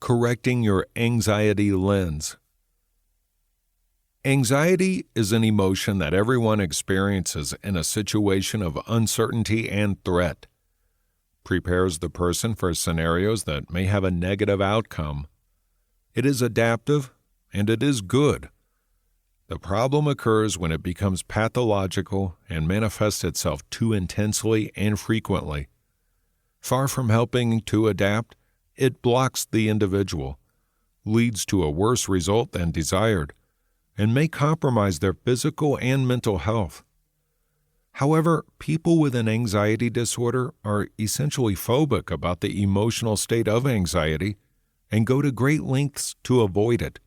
Correcting your anxiety lens. Anxiety is an emotion that everyone experiences in a situation of uncertainty and threat. Prepares the person for scenarios that may have a negative outcome. It is adaptive, and it is good. The problem occurs when it becomes pathological and manifests itself too intensely and frequently. Far from helping to adapt, it blocks the individual, leads to a worse result than desired, and may compromise their physical and mental health. However, people with an anxiety disorder are essentially phobic about the emotional state of anxiety and go to great lengths to avoid it.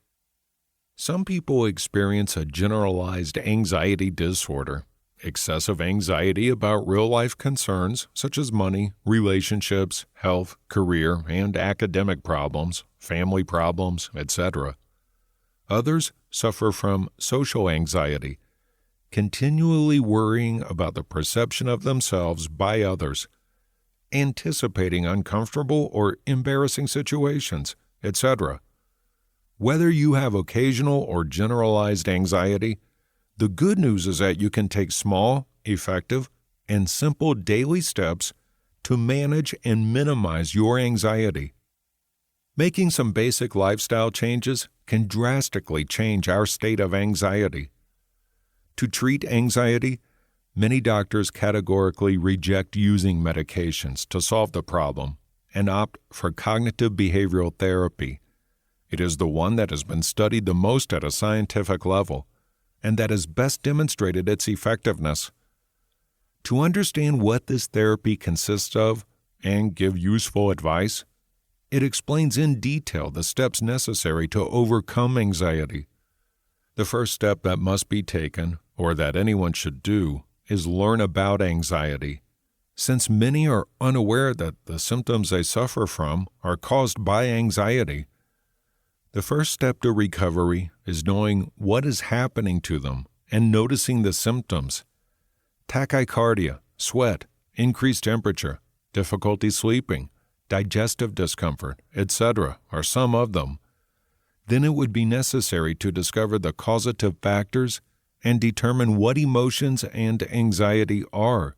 Some people experience a generalized anxiety disorder, excessive anxiety about real-life concerns such as money, relationships, health, career, and academic problems, family problems, etc. Others suffer from social anxiety, continually worrying about the perception of themselves by others, anticipating uncomfortable or embarrassing situations, etc. Whether you have occasional or generalized anxiety, the good news is that you can take small, effective, and simple daily steps to manage and minimize your anxiety. Making some basic lifestyle changes can drastically change our state of anxiety. To treat anxiety, many doctors categorically reject using medications to solve the problem and opt for cognitive behavioral therapy. It is the one that has been studied the most at a scientific level, and that has best demonstrated its effectiveness. To understand what this therapy consists of and give useful advice, it explains in detail the steps necessary to overcome anxiety. The first step that must be taken, or that anyone should do, is learn about anxiety, since many are unaware that the symptoms they suffer from are caused by anxiety. The first step to recovery is knowing what is happening to them and noticing the symptoms. Tachycardia, sweat, increased temperature, difficulty sleeping, digestive discomfort, etc. are some of them. Then it would be necessary to discover the causative factors and determine what emotions and anxiety are.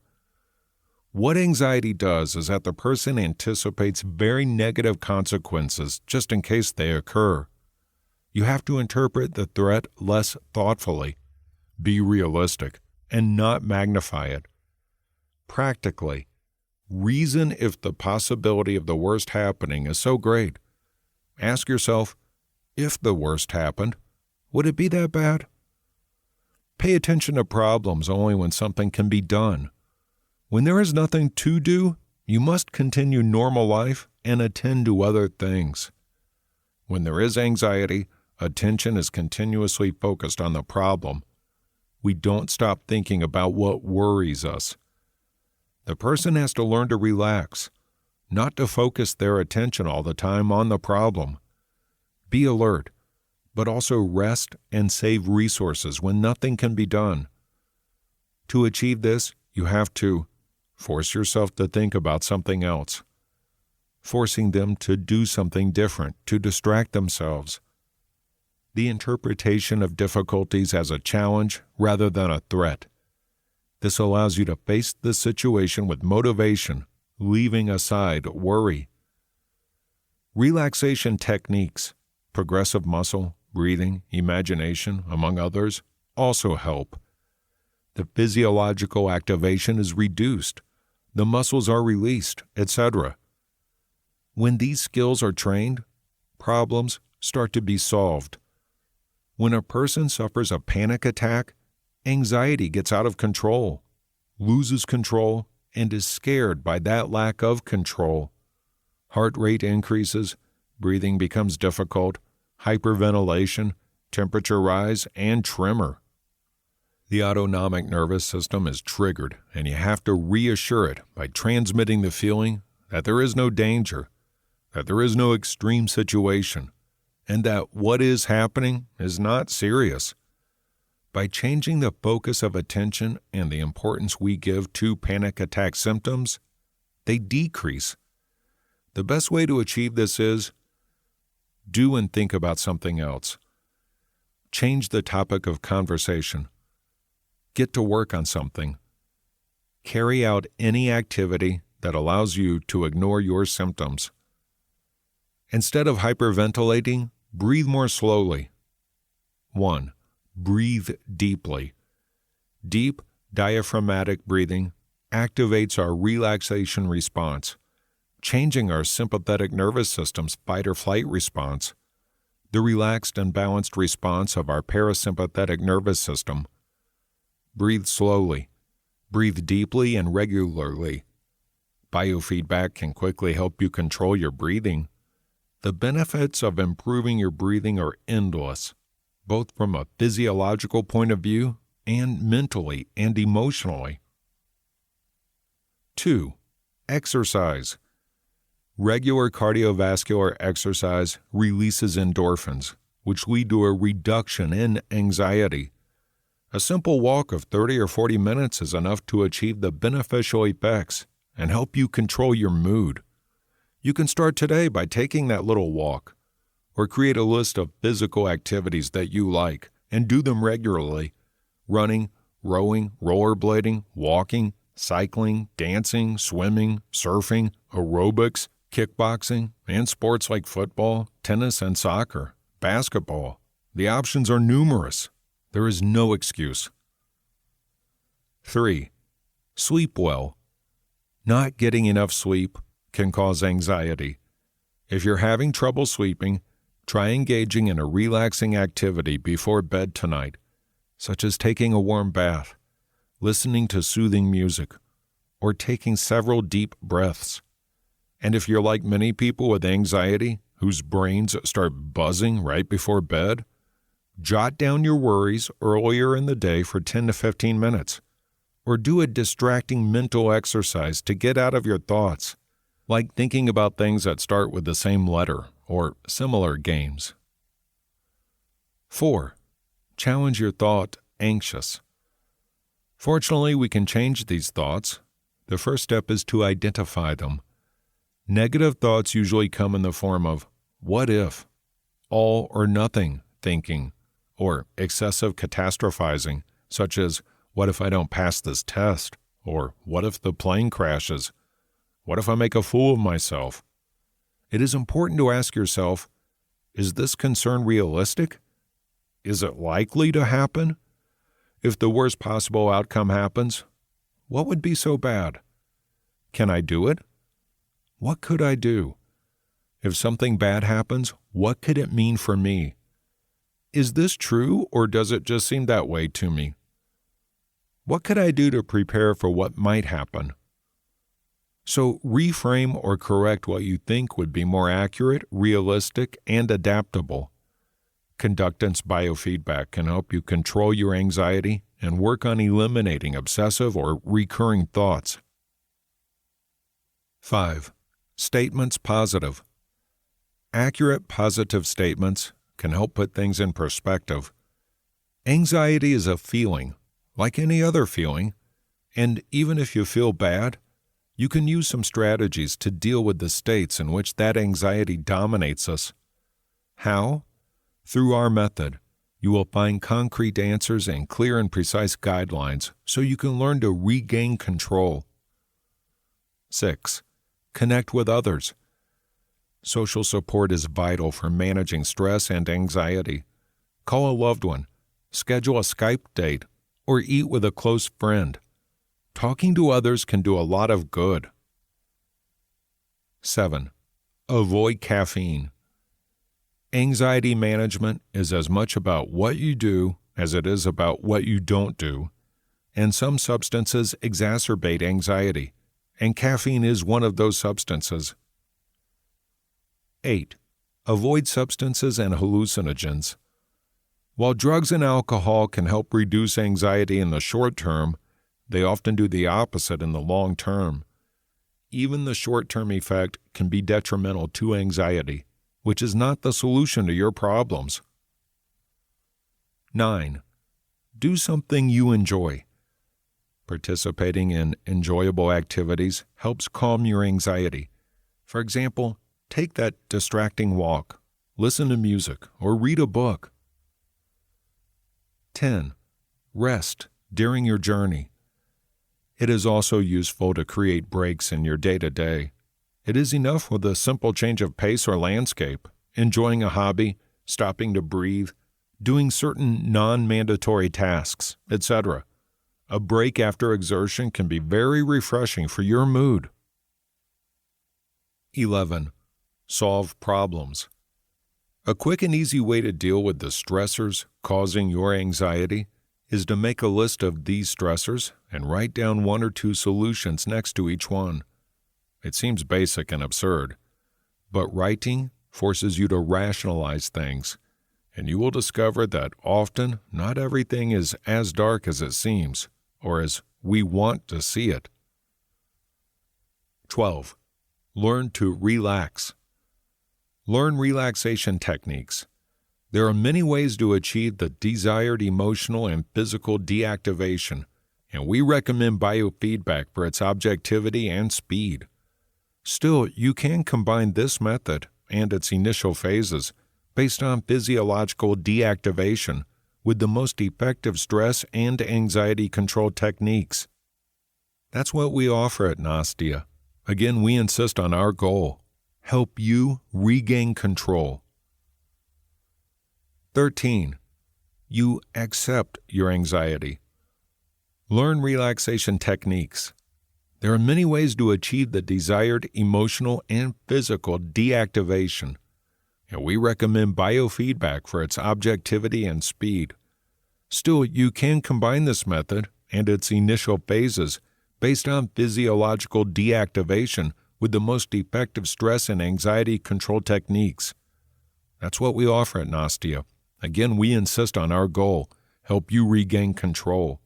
What anxiety does is that the person anticipates very negative consequences just in case they occur. You have to interpret the threat less thoughtfully, be realistic, and not magnify it. Practically, reason if the possibility of the worst happening is so great. Ask yourself, if the worst happened, would it be that bad? Pay attention to problems only when something can be done. When there is nothing to do, you must continue normal life and attend to other things. When there is anxiety, attention is continuously focused on the problem. We don't stop thinking about what worries us. The person has to learn to relax, not to focus their attention all the time on the problem. Be alert, but also rest and save resources when nothing can be done. To achieve this, you have to force yourself to think about something else, forcing them to do something different to distract themselves. The interpretation of difficulties as a challenge rather than a threat. This allows you to face the situation with motivation, leaving aside worry. Relaxation techniques, progressive muscle, breathing, imagination, among others, also help. The physiological activation is reduced, the muscles are released, etc. When these skills are trained, problems start to be solved. When a person suffers a panic attack, anxiety gets out of control, loses control, and is scared by that lack of control. Heart rate increases, breathing becomes difficult, hyperventilation, temperature rise, and tremor. The autonomic nervous system is triggered, and you have to reassure it by transmitting the feeling that there is no danger, that there is no extreme situation, and that what is happening is not serious. By changing the focus of attention and the importance we give to panic attack symptoms, they decrease. The best way to achieve this is Do and think about something else. Change the topic of conversation. Get to work on something. Carry out any activity that allows you to ignore your symptoms. Instead of hyperventilating, breathe more slowly. 1. Breathe deeply. Deep, diaphragmatic breathing activates our relaxation response, changing our sympathetic nervous system's fight-or-flight response, the relaxed and balanced response of our parasympathetic nervous system. Breathe slowly. Breathe deeply and regularly. Biofeedback can quickly help you control your breathing. The benefits of improving your breathing are endless, both from a physiological point of view and mentally and emotionally. 2. Exercise. Regular cardiovascular exercise releases endorphins, which lead to a reduction in anxiety. A simple walk of 30 or 40 minutes is enough to achieve the beneficial effects and help you control your mood. You can start today by taking that little walk, or create a list of physical activities that you like and do them regularly. Running, rowing, rollerblading, walking, cycling, dancing, swimming, surfing, aerobics, kickboxing, and sports like football, tennis, and soccer, basketball. The options are numerous. There is no excuse. 3. Sleep well. Not getting enough sleep can cause anxiety. If you're having trouble sleeping, try engaging in a relaxing activity before bed tonight, such as taking a warm bath, listening to soothing music, or taking several deep breaths. And if you're like many people with anxiety, whose brains start buzzing right before bed, jot down your worries earlier in the day for 10 to 15 minutes, or do a distracting mental exercise to get out of your thoughts, like thinking about things that start with the same letter or similar games. 4. Challenge your thought anxious. Fortunately, we can change these thoughts. The first step is to identify them. Negative thoughts usually come in the form of what if, all or nothing thinking, or excessive catastrophizing, such as what if I don't pass this test, or what if the plane crashes, what if I make a fool of myself. It is important to ask yourself, is this concern realistic? Is it likely to happen? If the worst possible outcome happens, what would be so bad? Can I do it? What could I do? If something bad happens, what could it mean for me? Is this true, or does it just seem that way to me? What could I do to prepare for what might happen? So reframe or correct what you think would be more accurate, realistic, and adaptable. Conductance biofeedback can help you control your anxiety and work on eliminating obsessive or recurring thoughts. 5. Statements positive. Accurate positive statements can help put things in perspective. Anxiety is a feeling, like any other feeling, and even if you feel bad, you can use some strategies to deal with the states in which that anxiety dominates us. How? Through our method, you will find concrete answers and clear and precise guidelines so you can learn to regain control. 6. Connect with others. Social support is vital for managing stress and anxiety. Call a loved one, schedule a Skype date, or eat with a close friend. Talking to others can do a lot of good. 7. Avoid caffeine. Anxiety management is as much about what you do as it is about what you don't do, and some substances exacerbate anxiety, and caffeine is one of those substances. 8. Avoid substances and hallucinogens. While drugs and alcohol can help reduce anxiety in the short term, they often do the opposite in the long term. Even the short-term effect can be detrimental to anxiety, which is not the solution to your problems. 9. Do something you enjoy. Participating in enjoyable activities helps calm your anxiety. For example, take that distracting walk, listen to music, or read a book. 10. Rest during your journey. It is also useful to create breaks in your day-to-day. It is enough with a simple change of pace or landscape, enjoying a hobby, stopping to breathe, doing certain non-mandatory tasks, etc. A break after exertion can be very refreshing for your mood. 11. Solve problems. A quick and easy way to deal with the stressors causing your anxiety is to make a list of these stressors and write down 1 or 2 solutions next to each one. It seems basic and absurd, but writing forces you to rationalize things, and you will discover that often not everything is as dark as it seems, or as we want to see it. 12. Learn to relax. Learn relaxation techniques. There are many ways to achieve the desired emotional and physical deactivation, and we recommend biofeedback for its objectivity and speed. Still, you can combine this method and its initial phases based on physiological deactivation with the most effective stress and anxiety control techniques. That's what we offer at Nastia. Again, we insist on our goal: help you regain control. 13. You accept your anxiety. Learn relaxation techniques. There are many ways to achieve the desired emotional and physical deactivation, and we recommend biofeedback for its objectivity and speed. Still, you can combine this method and its initial phases based on physiological deactivation with the most effective stress and anxiety control techniques. That's what we offer at Nastia. Again, we insist on our goal: help you regain control.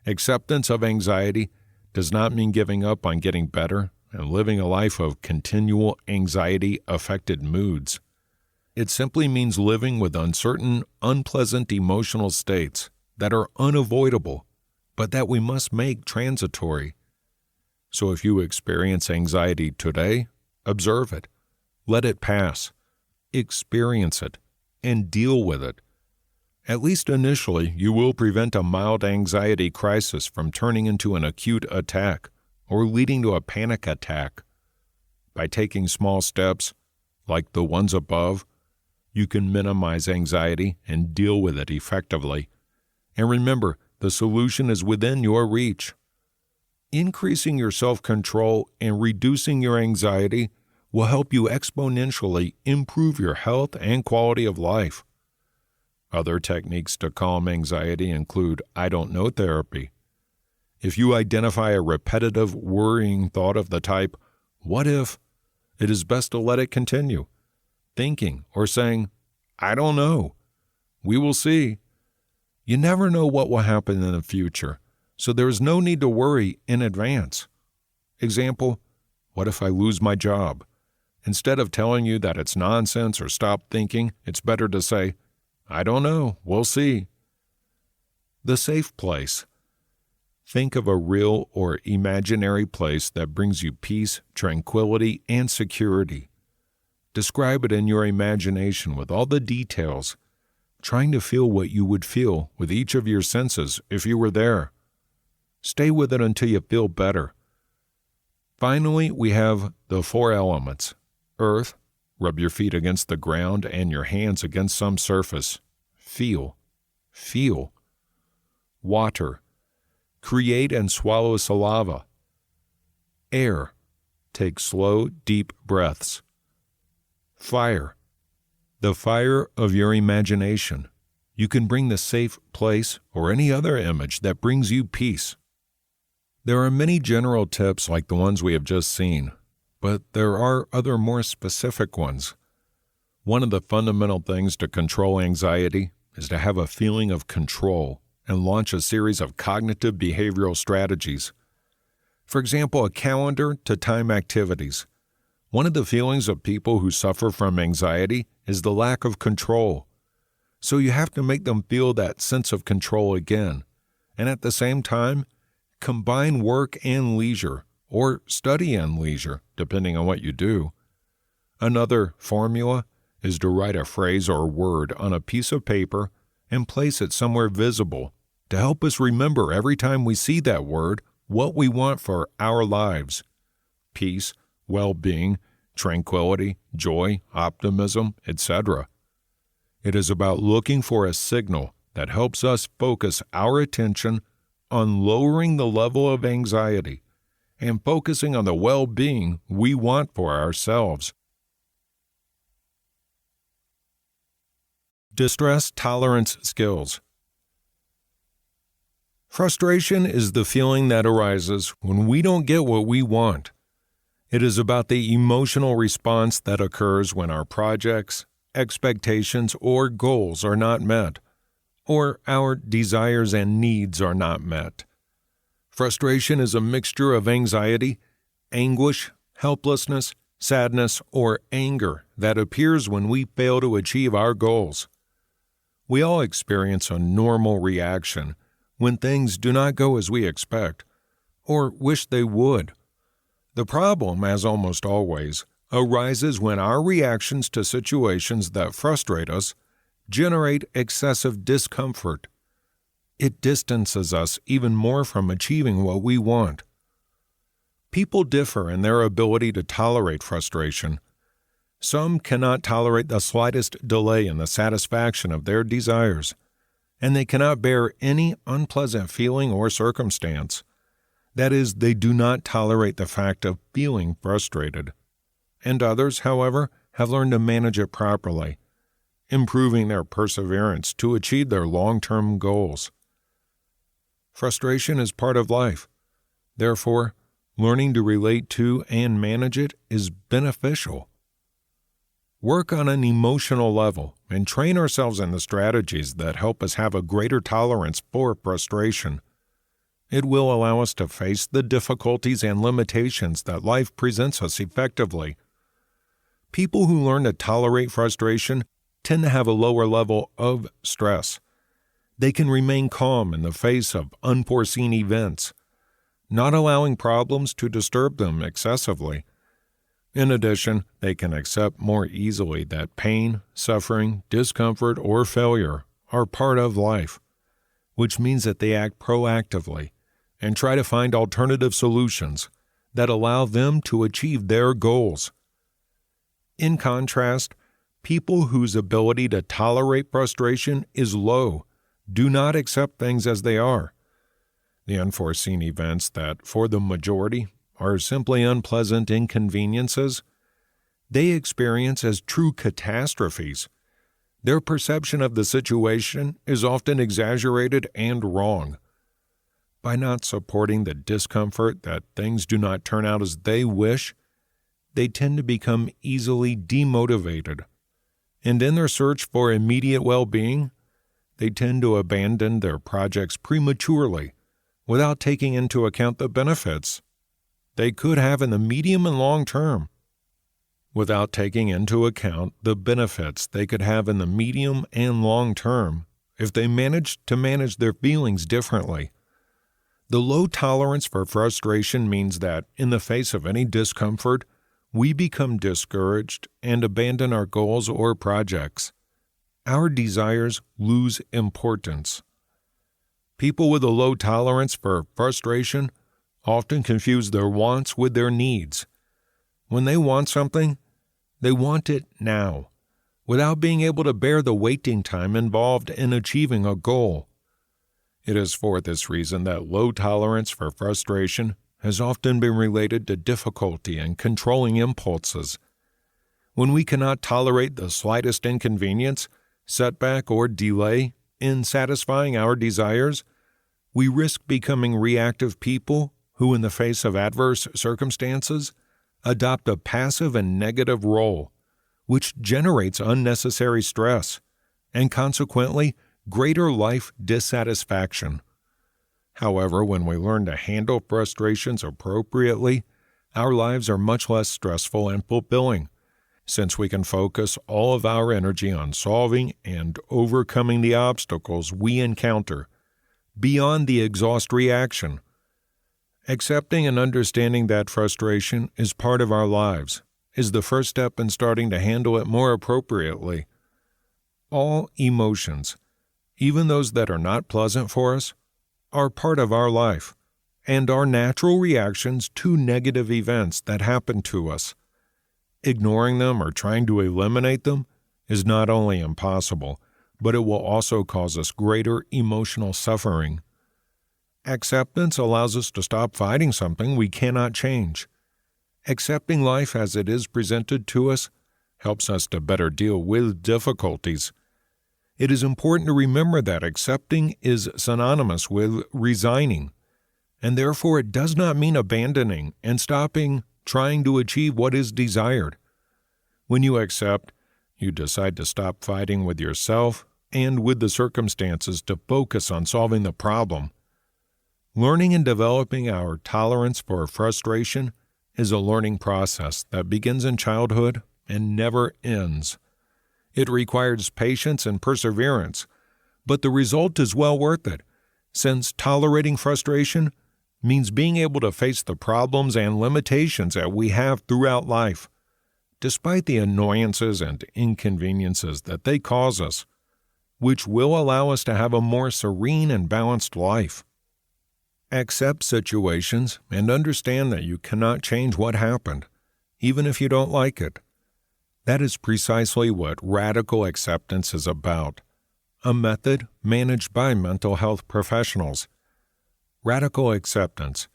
Acceptance of anxiety does not mean giving up on getting better and living a life of continual anxiety-affected moods. It simply means living with uncertain, unpleasant emotional states that are unavoidable, but that we must make transitory. So if you experience anxiety today, observe it, let it pass, experience it, and deal with it. At least initially, you will prevent a mild anxiety crisis from turning into an acute attack or leading to a panic attack. By taking small steps, like the ones above, you can minimize anxiety and deal with it effectively. And remember, the solution is within your reach. Increasing your self-control and reducing your anxiety will help you exponentially improve your health and quality of life. Other techniques to calm anxiety include I don't know therapy. If you identify a repetitive, worrying thought of the type, what if, it is best to let it continue, thinking or saying, I don't know, we will see. You never know what will happen in the future, so there is no need to worry in advance. Example, what if I lose my job? Instead of telling you that it's nonsense or stop thinking, it's better to say, I don't know, we'll see. The safe place. Think of a real or imaginary place that brings you peace, tranquility, and security. Describe it in your imagination with all the details, trying to feel what you would feel with each of your senses if you were there. Stay with it until you feel better. Finally, we have the 4 elements. Earth. Rub your feet against the ground and your hands against some surface. Feel. Feel. Water. Create and swallow saliva. Air. Take slow, deep breaths. Fire. The fire of your imagination. You can bring the safe place or any other image that brings you peace. There are many general tips like the ones we have just seen, but there are other more specific ones. One of the fundamental things to control anxiety is to have a feeling of control and launch a series of cognitive behavioral strategies. For example, a calendar to time activities. One of the feelings of people who suffer from anxiety is the lack of control. So you have to make them feel that sense of control again, and at the same time, combine work and leisure, or study and leisure, depending on what you do. Another formula is to write a phrase or word on a piece of paper and place it somewhere visible to help us remember every time we see that word what we want for our lives: peace, well-being, tranquility, joy, optimism, etc. It is about looking for a signal that helps us focus our attention on lowering the level of anxiety and focusing on the well-being we want for ourselves. Distress tolerance skills. Frustration is the feeling that arises when we don't get what we want. It is about the emotional response that occurs when our projects, expectations, or goals are not met, or our desires and needs are not met. Frustration is a mixture of anxiety, anguish, helplessness, sadness, or anger that appears when we fail to achieve our goals. We all experience a normal reaction when things do not go as we expect, or wish they would. The problem, as almost always, arises when our reactions to situations that frustrate us generate excessive discomfort. It distances us even more from achieving what we want. People differ in their ability to tolerate frustration. Some cannot tolerate the slightest delay in the satisfaction of their desires, and they cannot bear any unpleasant feeling or circumstance. That is, they do not tolerate the fact of feeling frustrated. And others, however, have learned to manage it properly, improving their perseverance to achieve their long-term goals. Frustration is part of life. Therefore, learning to relate to and manage it is beneficial. Work on an emotional level and train ourselves in the strategies that help us have a greater tolerance for frustration. It will allow us to face the difficulties and limitations that life presents us effectively. People who learn to tolerate frustration tend to have a lower level of stress. They can remain calm in the face of unforeseen events, not allowing problems to disturb them excessively. In addition, they can accept more easily that pain, suffering, discomfort, or failure are part of life, which means that they act proactively and try to find alternative solutions that allow them to achieve their goals. In contrast, people whose ability to tolerate frustration is low do not accept things as they are. The unforeseen events that, for the majority, are simply unpleasant inconveniences, they experience as true catastrophes. Their perception of the situation is often exaggerated and wrong. By not supporting the discomfort that things do not turn out as they wish, they tend to become easily demotivated. And in their search for immediate well-being, they tend to abandon their projects prematurely without taking into account the benefits they could have in the medium and long term. Without taking into account the benefits they could have in the medium and long term if they managed to manage their feelings differently. The low tolerance for frustration means that, in the face of any discomfort, we become discouraged and abandon our goals or projects. Our desires lose importance. People with a low tolerance for frustration often confuse their wants with their needs. When they want something, they want it now, without being able to bear the waiting time involved in achieving a goal. It is for this reason that low tolerance for frustration has often been related to difficulty in controlling impulses. When we cannot tolerate the slightest inconvenience, setback, or delay in satisfying our desires, we risk becoming reactive people who, in the face of adverse circumstances, adopt a passive and negative role, which generates unnecessary stress and, consequently, greater life dissatisfaction. However, when we learn to handle frustrations appropriately, our lives are much less stressful and fulfilling, since we can focus all of our energy on solving and overcoming the obstacles we encounter, beyond the exhaust reaction. Accepting and understanding that frustration is part of our lives is the first step in starting to handle it more appropriately. All emotions, even those that are not pleasant for us, are part of our life and are natural reactions to negative events that happen to us. Ignoring them or trying to eliminate them is not only impossible, but it will also cause us greater emotional suffering. Acceptance allows us to stop fighting something we cannot change. Accepting life as it is presented to us helps us to better deal with difficulties. It is important to remember that accepting is synonymous with resigning, and therefore it does not mean abandoning and stopping trying to achieve what is desired. When you accept, you decide to stop fighting with yourself and with the circumstances to focus on solving the problem. Learning and developing our tolerance for frustration is a learning process that begins in childhood and never ends. It requires patience and perseverance, but the result is well worth it, since tolerating frustration means being able to face the problems and limitations that we have throughout life, despite the annoyances and inconveniences that they cause us, which will allow us to have a more serene and balanced life. Accept situations and understand that you cannot change what happened, even if you don't like it. That is precisely what radical acceptance is about, a method managed by mental health professionals. Radical acceptance,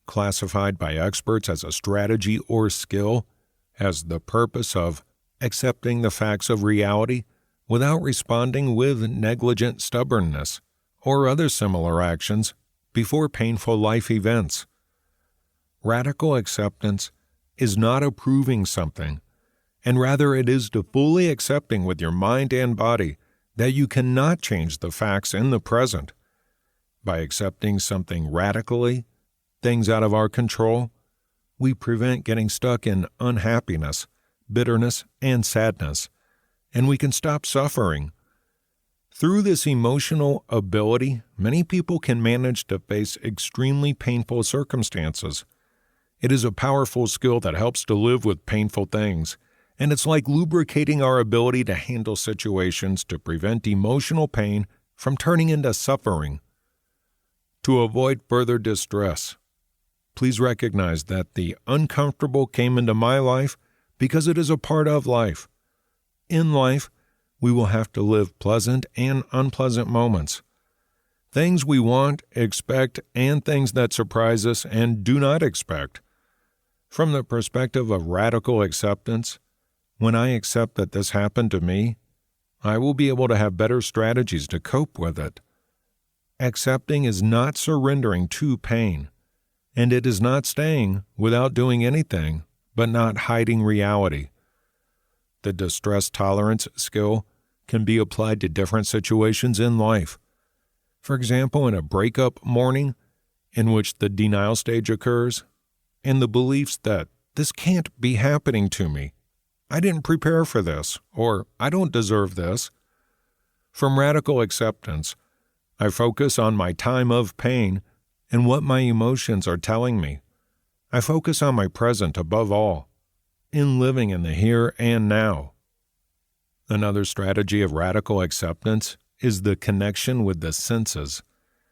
classified by experts as a strategy or skill, has the purpose of accepting the facts of reality without responding with negligent stubbornness or other similar actions before painful life events. Radical acceptance is not approving something, and rather it is to fully accepting with your mind and body that you cannot change the facts in the present. By accepting something radically, things out of our control, we prevent getting stuck in unhappiness, bitterness, and sadness, and we can stop suffering. Through this emotional ability, many people can manage to face extremely painful circumstances. It is a powerful skill that helps to live with painful things, and it's like lubricating our ability to handle situations to prevent emotional pain from turning into suffering. To avoid further distress, please recognize that the uncomfortable came into my life because it is a part of life. In life, we will have to live pleasant and unpleasant moments. Things we want, expect, and things that surprise us and do not expect. From the perspective of radical acceptance, when I accept that this happened to me, I will be able to have better strategies to cope with it. Accepting is not surrendering to pain, and it is not staying without doing anything, but not hiding reality. The distress tolerance skill can be applied to different situations in life. For example, in a breakup mourning, in which the denial stage occurs, and the beliefs that this can't be happening to me, I didn't prepare for this, or I don't deserve this. From radical acceptance, I focus on my time of pain and what my emotions are telling me. I focus on my present above all, in living in the here and now. Another strategy of radical acceptance is the connection with the senses,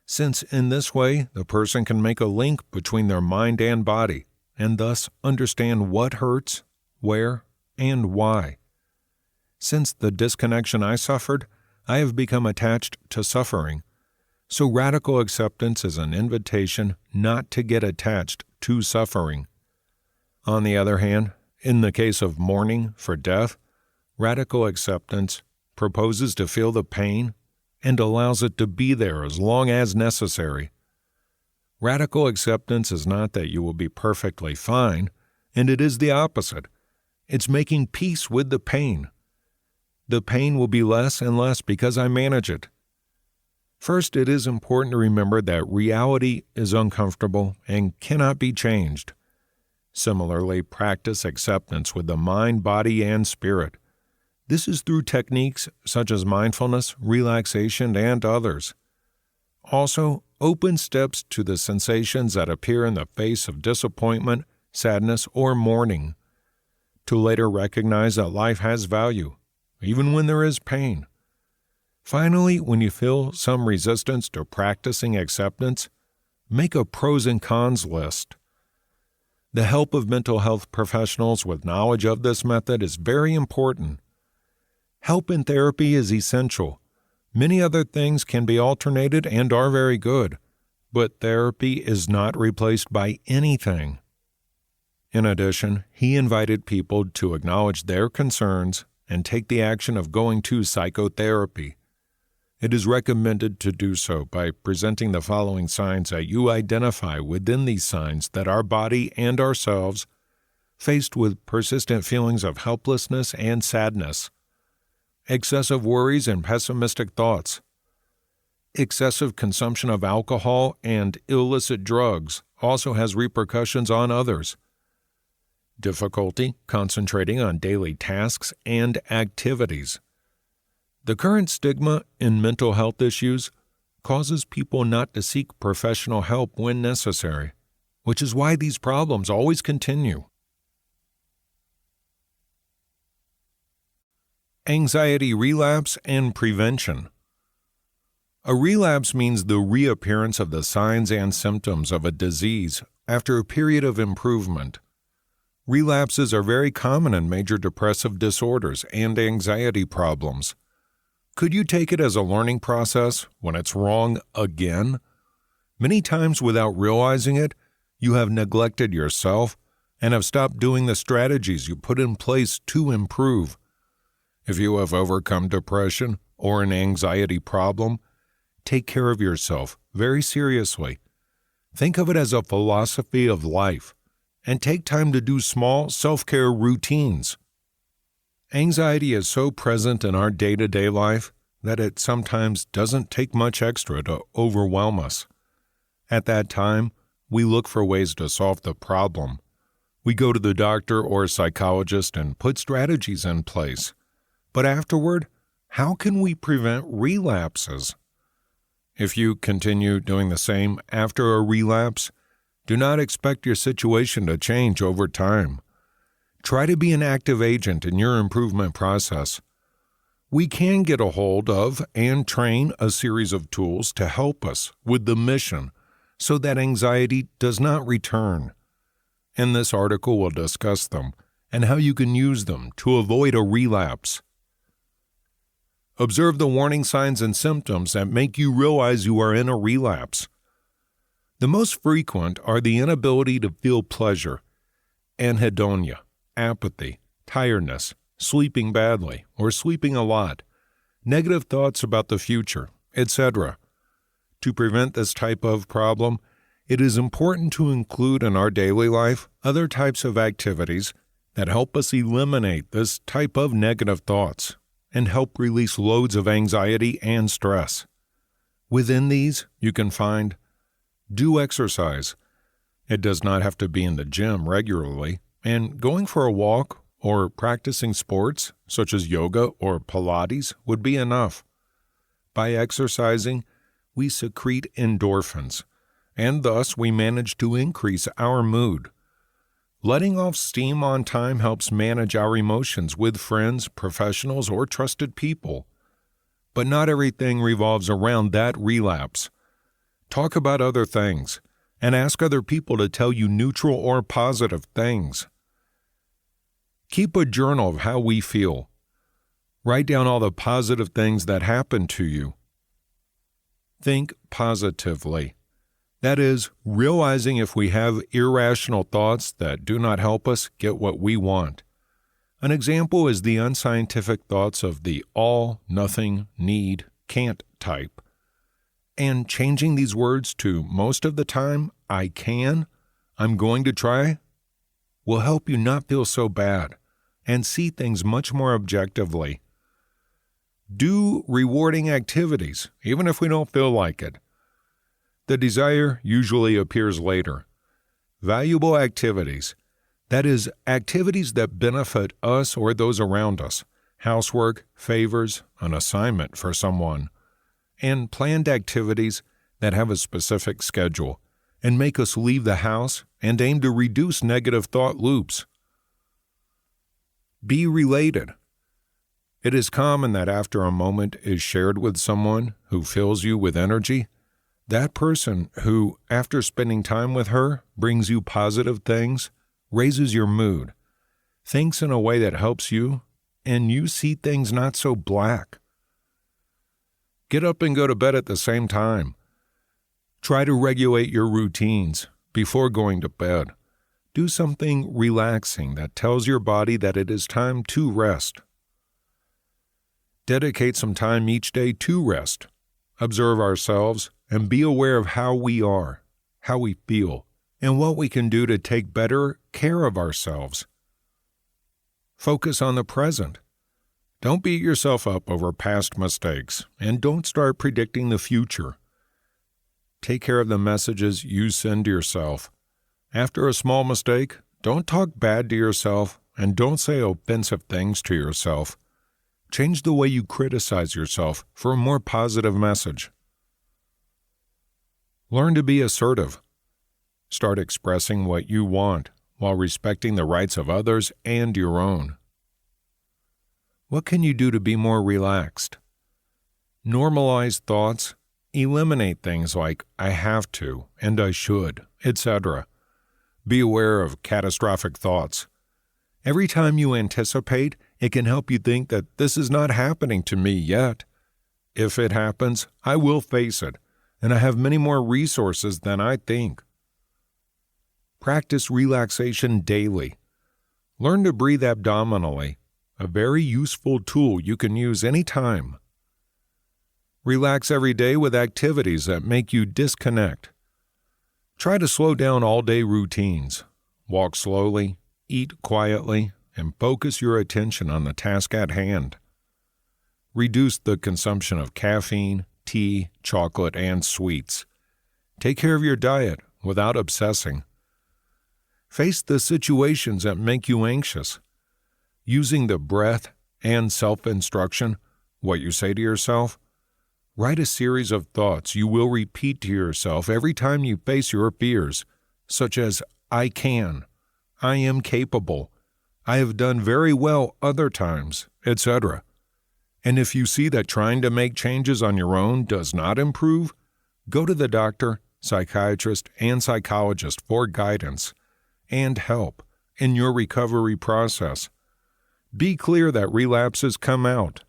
since in this way the person can make a link between their mind and body, and thus understand what hurts, where, and why. Since the disconnection I suffered, I have become attached to suffering. So radical acceptance is an invitation not to get attached to suffering. On the other hand, in the case of mourning for death, radical acceptance proposes to feel the pain and allows it to be there as long as necessary. Radical acceptance is not that you will be perfectly fine, and it is the opposite. It's making peace with the pain. The pain will be less and less because I manage it. First, it is important to remember that reality is uncomfortable and cannot be changed. Similarly, practice acceptance with the mind, body, and spirit. This is through techniques such as mindfulness, relaxation, and others. Also, open steps to the sensations that appear in the face of disappointment, sadness, or mourning. to later recognize that life has value, even when there is pain. Finally, when you feel some resistance to practicing acceptance, make a pros and cons list. The help of mental health professionals with knowledge of this method is very important. Help in therapy is essential. Many other things can be alternated and are very good, but therapy is not replaced by anything. In addition, he invited people to acknowledge their concerns and take the action of going to psychotherapy. It is recommended to do so by presenting the following signs that you identify within these signs that our body and ourselves, faced with persistent feelings of helplessness and sadness, excessive worries and pessimistic thoughts, excessive consumption of alcohol and illicit drugs also has repercussions on others, difficulty concentrating on daily tasks and activities. The current stigma in mental health issues causes people not to seek professional help when necessary, which is why these problems always continue. Anxiety relapse and prevention. A relapse means the reappearance of the signs and symptoms of a disease after a period of improvement. Relapses are very common in major depressive disorders and anxiety problems. Could you take it as a learning process when it's wrong again? Many times without realizing it, you have neglected yourself and have stopped doing the strategies you put in place to improve. If you have overcome depression or an anxiety problem, take care of yourself very seriously. Think of it as a philosophy of life, and take time to do small self-care routines. Anxiety is so present in our day-to-day life that it sometimes doesn't take much extra to overwhelm us. At that time, we look for ways to solve the problem. We go to the doctor or psychologist and put strategies in place. But afterward, how can we prevent relapses? If you continue doing the same after a relapse, do not expect your situation to change over time. Try to be an active agent in your improvement process. We can get a hold of and train a series of tools to help us with the mission so that anxiety does not return. In this article, we'll discuss them and how you can use them to avoid a relapse. Observe the warning signs and symptoms that make you realize you are in a relapse. The most frequent are the inability to feel pleasure, anhedonia, apathy, tiredness, sleeping badly or sleeping a lot, negative thoughts about the future, etc. To prevent this type of problem, it is important to include in our daily life other types of activities that help us eliminate this type of negative thoughts and help release loads of anxiety and stress. Within these, you can find do exercise. It does not have to be in the gym regularly, and going for a walk or practicing sports, such as yoga or Pilates, would be enough. By exercising, we secrete endorphins, and thus we manage to increase our mood. Letting off steam on time helps manage our emotions with friends, professionals, or trusted people. But not everything revolves around that relapse. Talk about other things, and ask other people to tell you neutral or positive things. Keep a journal of how we feel. Write down all the positive things that happen to you. Think positively. That is, realizing if we have irrational thoughts that do not help us get what we want. An example is the unscientific thoughts of the all, nothing, need, can't type. And changing these words to most of the time, I can, I'm going to try, will help you not feel so bad and see things much more objectively. Do rewarding activities, even if we don't feel like it. The desire usually appears later. Valuable activities, that is, activities that benefit us or those around us, housework, favors, an assignment for someone, and planned activities that have a specific schedule and make us leave the house and aim to reduce negative thought loops. Be related. It is common that after a moment is shared with someone who fills you with energy, that person who, after spending time with her, brings you positive things, raises your mood, thinks in a way that helps you, and you see things not so black. Get up and go to bed at the same time. Try to regulate your routines before going to bed. Do something relaxing that tells your body that it is time to rest. Dedicate some time each day to rest. Observe ourselves and be aware of how we are, how we feel, and what we can do to take better care of ourselves. Focus on the present. Don't beat yourself up over past mistakes, and don't start predicting the future. Take care of the messages you send yourself. After a small mistake, don't talk bad to yourself, and don't say offensive things to yourself. Change the way you criticize yourself for a more positive message. Learn to be assertive. Start expressing what you want while respecting the rights of others and your own. What can you do to be more relaxed? Normalize thoughts. Eliminate things like I have to and I should, etc. Be aware of catastrophic thoughts. Every time you anticipate, it can help you think that this is not happening to me yet. If it happens, I will face it, and I have many more resources than I think. Practice relaxation daily. Learn to breathe abdominally, a very useful tool you can use anytime. Relax every day with activities that make you disconnect. Try to slow down all-day routines. Walk slowly, eat quietly, and focus your attention on the task at hand. Reduce the consumption of caffeine, tea, chocolate, and sweets. Take care of your diet without obsessing. Face the situations that make you anxious. Using the breath and self-instruction, what you say to yourself, write a series of thoughts you will repeat to yourself every time you face your fears, such as, I can, I am capable, I have done very well other times, etc. And if you see that trying to make changes on your own does not improve, go to the doctor, psychiatrist, and psychologist for guidance and help in your recovery process. Be clear that relapses come out.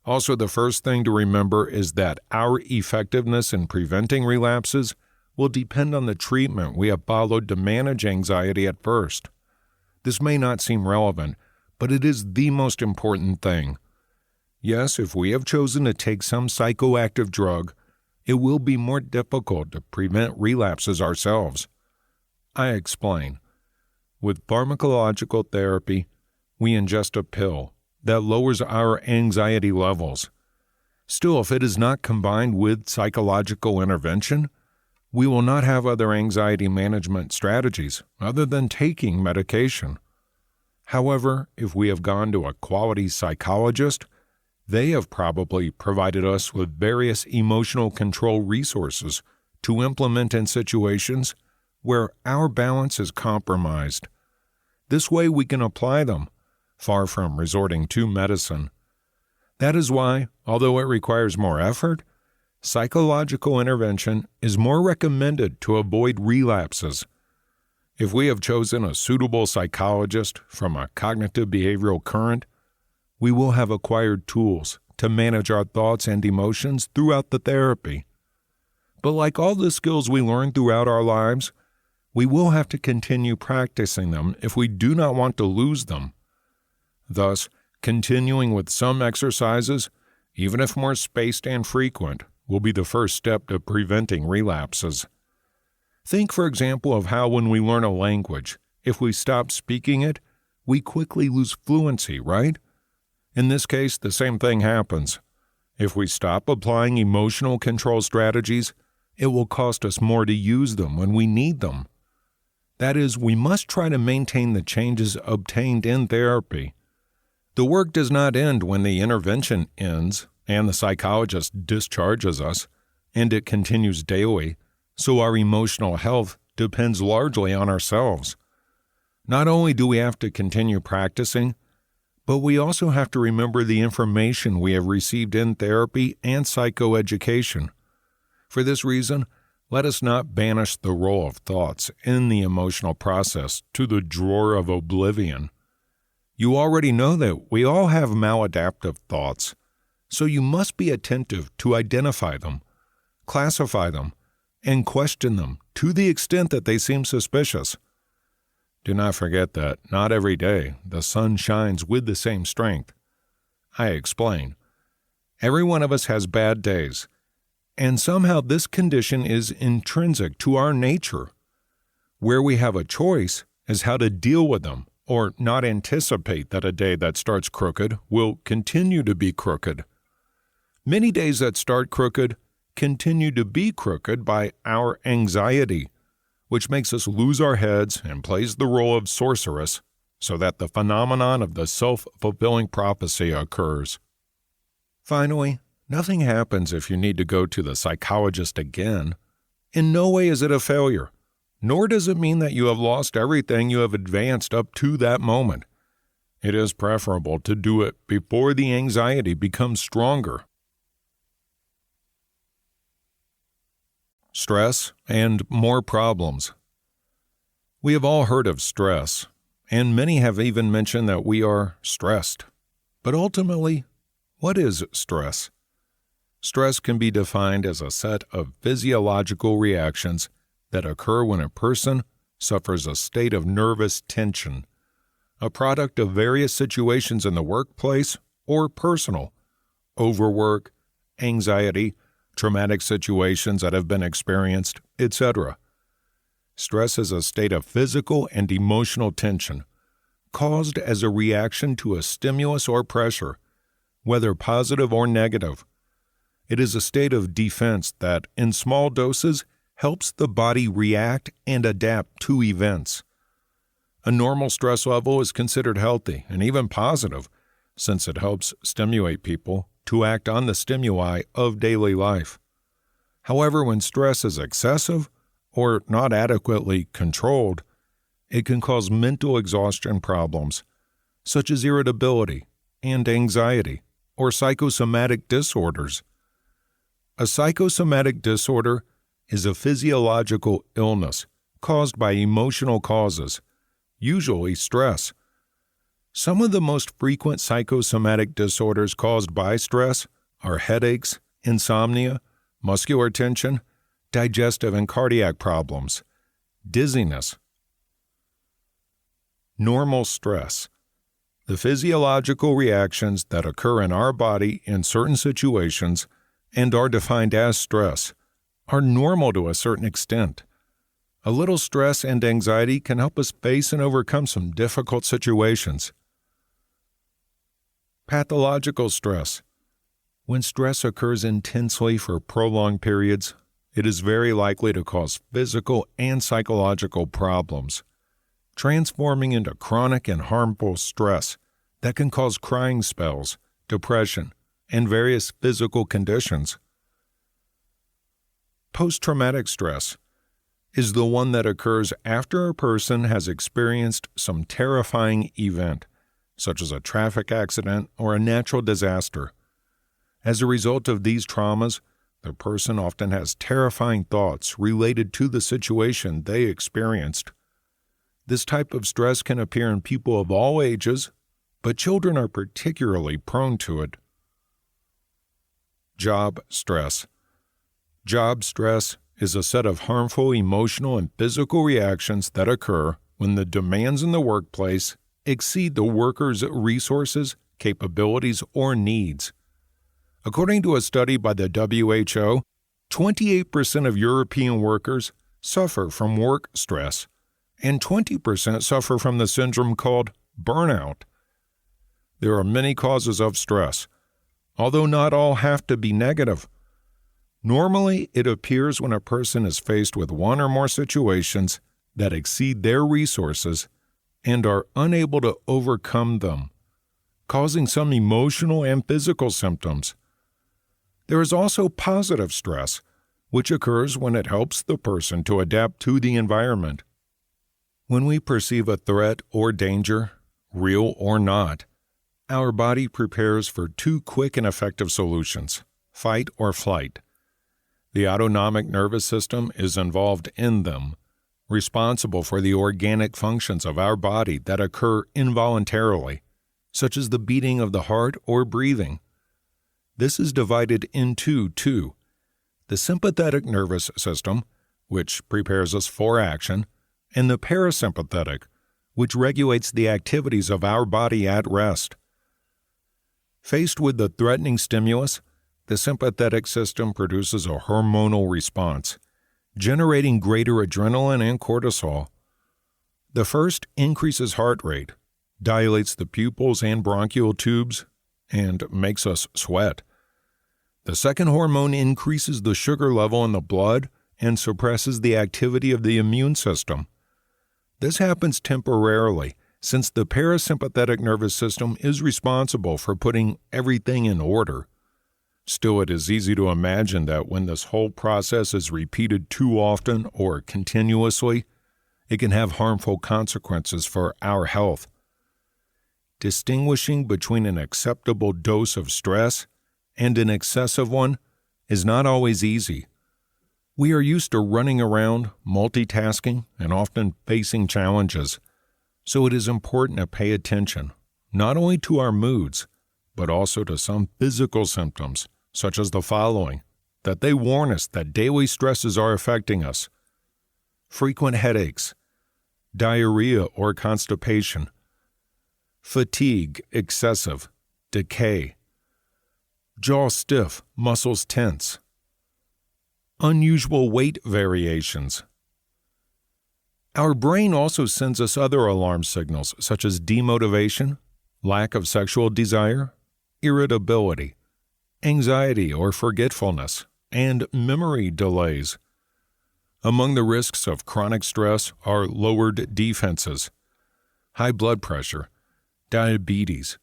Also, the first thing to remember is that our effectiveness in preventing relapses will depend on the treatment we have followed to manage anxiety at first. This may not seem relevant, but it is the most important thing. Yes, if we have chosen to take some psychoactive drug, it will be more difficult to prevent relapses ourselves. I explain. With pharmacological therapy, we ingest a pill that lowers our anxiety levels. Still, if it is not combined with psychological intervention, we will not have other anxiety management strategies other than taking medication. However, if we have gone to a quality psychologist, they have probably provided us with various emotional control resources to implement in situations where our balance is compromised. This way we can apply them, far from resorting to medicine. That is why, although it requires more effort, psychological intervention is more recommended to avoid relapses. If we have chosen a suitable psychologist from a cognitive behavioral current, we will have acquired tools to manage our thoughts and emotions throughout the therapy. But like all the skills we learn throughout our lives, we will have to continue practicing them if we do not want to lose them. Thus, continuing with some exercises, even if more spaced and frequent, will be the first step to preventing relapses. Think, for example, of how when we learn a language, if we stop speaking it, we quickly lose fluency, right? In this case, the same thing happens. If we stop applying emotional control strategies, it will cost us more to use them when we need them. That is, we must try to maintain the changes obtained in therapy. The work does not end when the intervention ends and the psychologist discharges us, and it continues daily, so our emotional health depends largely on ourselves. Not only do we have to continue practicing, But we also have to remember the information we have received in therapy and psychoeducation. For this reason, let us not banish the role of thoughts in the emotional process to the drawer of oblivion. You already know that we all have maladaptive thoughts, so you must be attentive to identify them, classify them, and question them to the extent that they seem suspicious. Do not forget that not every day the sun shines with the same strength. I explain. Every one of us has bad days, and somehow this condition is intrinsic to our nature. Where we have a choice is how to deal with them, or not anticipate that a day that starts crooked will continue to be crooked. Many days that start crooked continue to be crooked by our anxiety, which makes us lose our heads and plays the role of sorceress, so that the phenomenon of the self-fulfilling prophecy occurs. Finally, nothing happens if you need to go to the psychologist again. In no way is it a failure, nor does it mean that you have lost everything you have advanced up to that moment. It is preferable to do it before the anxiety becomes stronger. Stress and more problems. We have all heard of stress, and many have even mentioned that we are stressed. But ultimately, what is stress? Stress can be defined as a set of physiological reactions that occur when a person suffers a state of nervous tension, a product of various situations in the workplace or personal, overwork, anxiety, traumatic situations that have been experienced, etc. Stress is a state of physical and emotional tension caused as a reaction to a stimulus or pressure, whether positive or negative. It is a state of defense that, in small doses, helps the body react and adapt to events. A normal stress level is considered healthy and even positive, since it helps stimulate people to act on the stimuli of daily life. However, when stress is excessive or not adequately controlled, it can cause mental exhaustion problems, such as irritability and anxiety or psychosomatic disorders. A psychosomatic disorder is a physiological illness caused by emotional causes, usually stress. Some of the most frequent psychosomatic disorders caused by stress are headaches, insomnia, muscular tension, digestive and cardiac problems, dizziness. Normal stress. The physiological reactions that occur in our body in certain situations and are defined as stress are normal to a certain extent. A little stress and anxiety can help us face and overcome some difficult situations. Pathological stress. When stress occurs intensely for prolonged periods, it is very likely to cause physical and psychological problems, transforming into chronic and harmful stress that can cause crying spells, depression, and various physical conditions. Post-traumatic stress is the one that occurs after a person has experienced some terrifying event, such as a traffic accident or a natural disaster. As a result of these traumas, the person often has terrifying thoughts related to the situation they experienced. This type of stress can appear in people of all ages, but children are particularly prone to it. Job stress. Job stress is a set of harmful emotional and physical reactions that occur when the demands in the workplace exceed the worker's resources, capabilities, or needs. According to a study by the WHO, 28% of European workers suffer from work stress, and 20% suffer from the syndrome called burnout. There are many causes of stress, although not all have to be negative. Normally, it appears when a person is faced with one or more situations that exceed their resources and are unable to overcome them, causing some emotional and physical symptoms. There is also positive stress, which occurs when it helps the person to adapt to the environment. When we perceive a threat or danger, real or not, our body prepares for two quick and effective solutions: fight or flight. The autonomic nervous system is involved in them, responsible for the organic functions of our body that occur involuntarily, such as the beating of the heart or breathing. This is divided into two: the sympathetic nervous system, which prepares us for action, and the parasympathetic, which regulates the activities of our body at rest. Faced with the threatening stimulus, the sympathetic system produces a hormonal response, generating greater adrenaline and cortisol. The first increases heart rate, dilates the pupils and bronchial tubes, and makes us sweat. The second hormone increases the sugar level in the blood and suppresses the activity of the immune system. This happens temporarily, since the parasympathetic nervous system is responsible for putting everything in order. Still, it is easy to imagine that when this whole process is repeated too often or continuously, it can have harmful consequences for our health. Distinguishing between an acceptable dose of stress and an excessive one is not always easy. We are used to running around, multitasking, and often facing challenges, so it is important to pay attention, not only to our moods, but also to some physical symptoms, such as the following, that they warn us that daily stresses are affecting us: frequent headaches, diarrhea or constipation, fatigue, excessive, decay, jaw stiff, muscles tense, unusual weight variations. Our brain also sends us other alarm signals such as demotivation, lack of sexual desire, irritability, anxiety or forgetfulness, and memory delays. Among the risks of chronic stress are lowered defenses, high blood pressure, diabetes,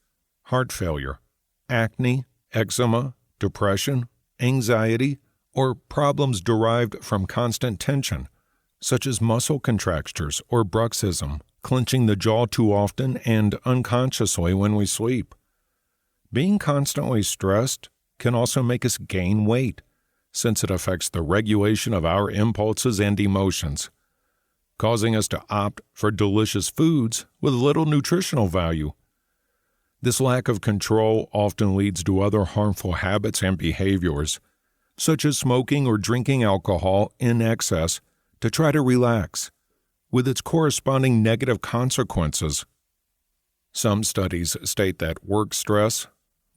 heart failure, acne, eczema, depression, anxiety, or problems derived from constant tension, such as muscle contractures or bruxism, clenching the jaw too often and unconsciously when we sleep. Being constantly stressed can also make us gain weight, since it affects the regulation of our impulses and emotions, causing us to opt for delicious foods with little nutritional value. This lack of control often leads to other harmful habits and behaviors, such as smoking or drinking alcohol in excess to try to relax, with its corresponding negative consequences. Some studies state that work stress,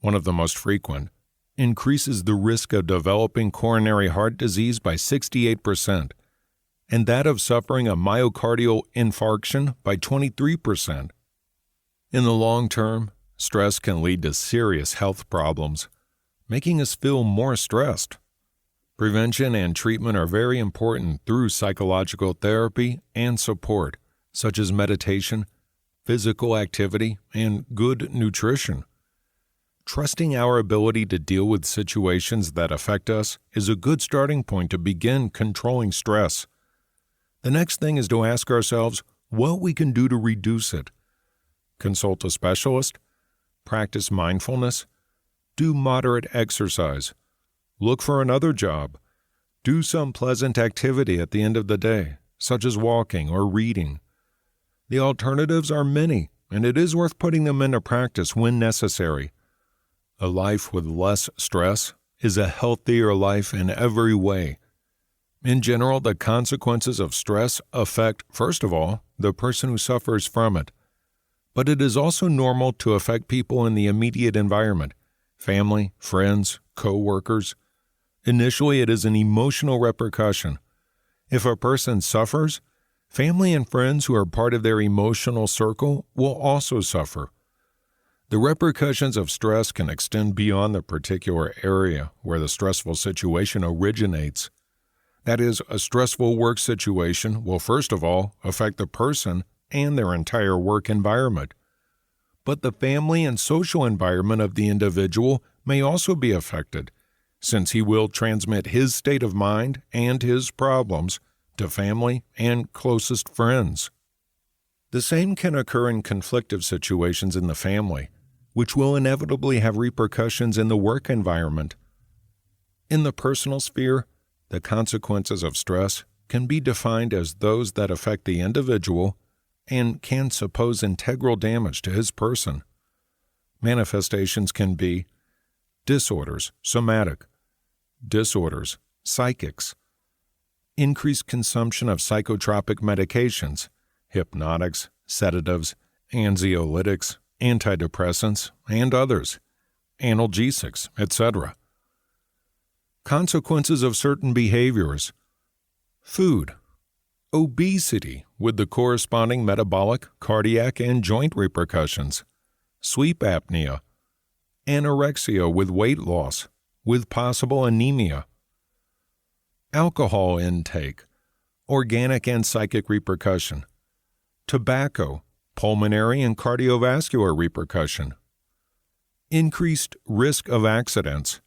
one of the most frequent, increases the risk of developing coronary heart disease by 68%, and that of suffering a myocardial infarction by 23%. In the long term, stress can lead to serious health problems, making us feel more stressed. Prevention and treatment are very important through psychological therapy and support, such as meditation, physical activity, and good nutrition. Trusting our ability to deal with situations that affect us is a good starting point to begin controlling stress. The next thing is to ask ourselves what we can do to reduce it. Consult a specialist, practice mindfulness, do moderate exercise, look for another job, do some pleasant activity at the end of the day, such as walking or reading. The alternatives are many, and it is worth putting them into practice when necessary. A life with less stress is a healthier life in every way. In general, the consequences of stress affect, first of all, the person who suffers from it. But it is also normal to affect people in the immediate environment, family, friends, co-workers. Initially, it is an emotional repercussion. If a person suffers, family and friends who are part of their emotional circle will also suffer. The repercussions of stress can extend beyond the particular area where the stressful situation originates. That is, a stressful work situation will first of all affect the person and their entire work environment. But the family and social environment of the individual may also be affected, since he will transmit his state of mind and his problems to family and closest friends. The same can occur in conflictive situations in the family, which will inevitably have repercussions in the work environment. In the personal sphere, the consequences of stress can be defined as those that affect the individual and can suppose integral damage to his person. Manifestations can be disorders, somatic, disorders, psychics, increased consumption of psychotropic medications, hypnotics, sedatives, anxiolytics, antidepressants, and others, analgesics, etc. Consequences of certain behaviors: food, obesity with the corresponding metabolic, cardiac, and joint repercussions, sleep apnea, anorexia with weight loss, with possible anemia, alcohol intake, organic and psychic repercussion, tobacco, pulmonary and cardiovascular repercussion, increased risk of accidents,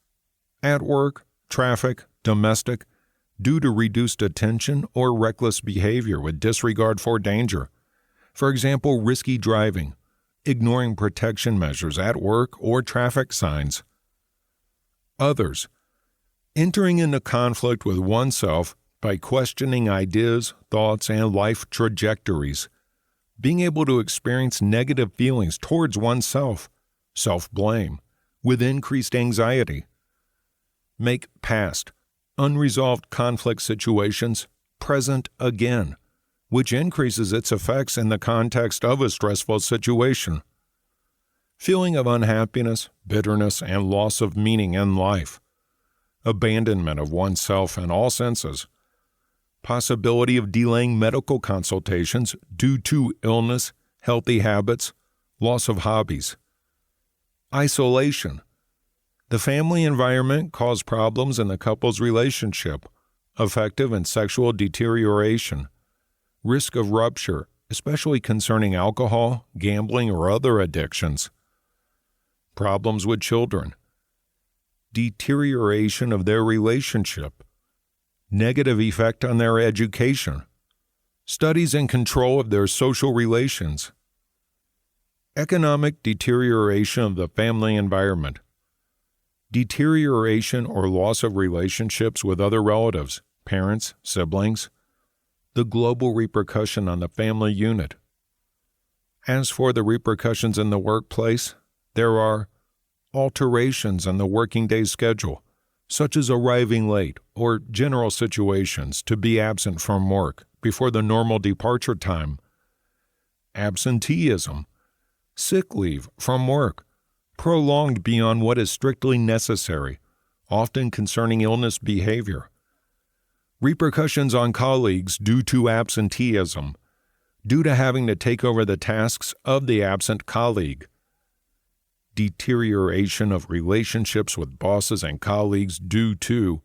at work, traffic, domestic, due to reduced attention or reckless behavior with disregard for danger. For example, risky driving, ignoring protection measures at work or traffic signs. Others, entering into conflict with oneself by questioning ideas, thoughts, and life trajectories. Being able to experience negative feelings towards oneself, self-blame, with increased anxiety. Make past, unresolved conflict situations present again, which increases its effects in the context of a stressful situation. Feeling of unhappiness, bitterness, and loss of meaning in life. Abandonment of oneself and all senses. Possibility of delaying medical consultations due to illness, healthy habits, loss of hobbies. Isolation. The family environment caused problems in the couple's relationship, affective and sexual deterioration, risk of rupture, especially concerning alcohol, gambling, or other addictions. Problems with children. Deterioration of their relationship, negative effect on their education, studies and control of their social relations, economic deterioration of the family environment, deterioration or loss of relationships with other relatives, parents, siblings, the global repercussion on the family unit. As for the repercussions in the workplace, there are alterations in the working day schedule, such as arriving late or general situations to be absent from work before the normal departure time, absenteeism, sick leave from work, prolonged beyond what is strictly necessary, often concerning illness behavior, repercussions on colleagues due to absenteeism, due to having to take over the tasks of the absent colleague, deterioration of relationships with bosses and colleagues due to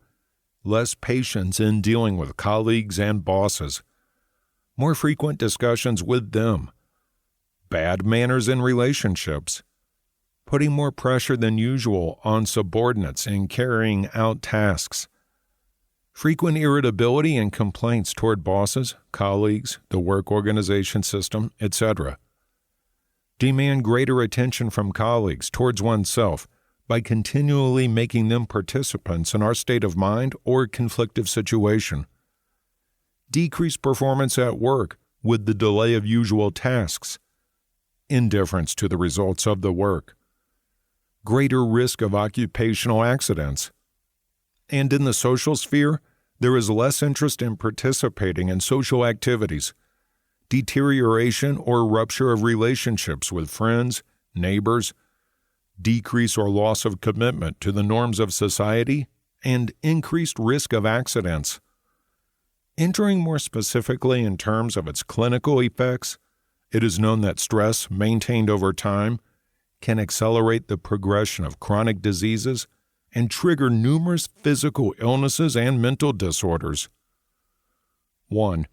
less patience in dealing with colleagues and bosses, more frequent discussions with them, bad manners in relationships, putting more pressure than usual on subordinates in carrying out tasks, frequent irritability and complaints toward bosses, colleagues, the work organization system, etc. Demand greater attention from colleagues towards oneself by continually making them participants in our state of mind or conflictive situation. Decrease performance at work with the delay of usual tasks. Indifference to the results of the work. Greater risk of occupational accidents. And in the social sphere, there is less interest in participating in social activities, deterioration or rupture of relationships with friends, neighbors, decrease or loss of commitment to the norms of society, and increased risk of accidents. Entering more specifically in terms of its clinical effects, it is known that stress maintained over time can accelerate the progression of chronic diseases and trigger numerous physical illnesses and mental disorders. 1.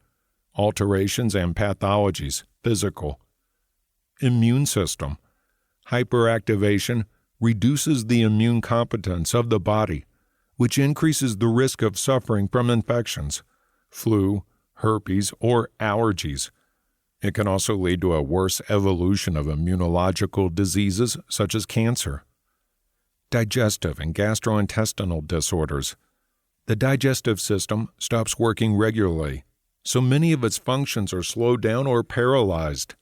Alterations and pathologies, physical. Immune system. Hyperactivation reduces the immune competence of the body, which increases the risk of suffering from infections, flu, herpes, or allergies. It can also lead to a worse evolution of immunological diseases such as cancer. Digestive and gastrointestinal disorders. The digestive system stops working regularly, so many of its functions are slowed down or paralyzed.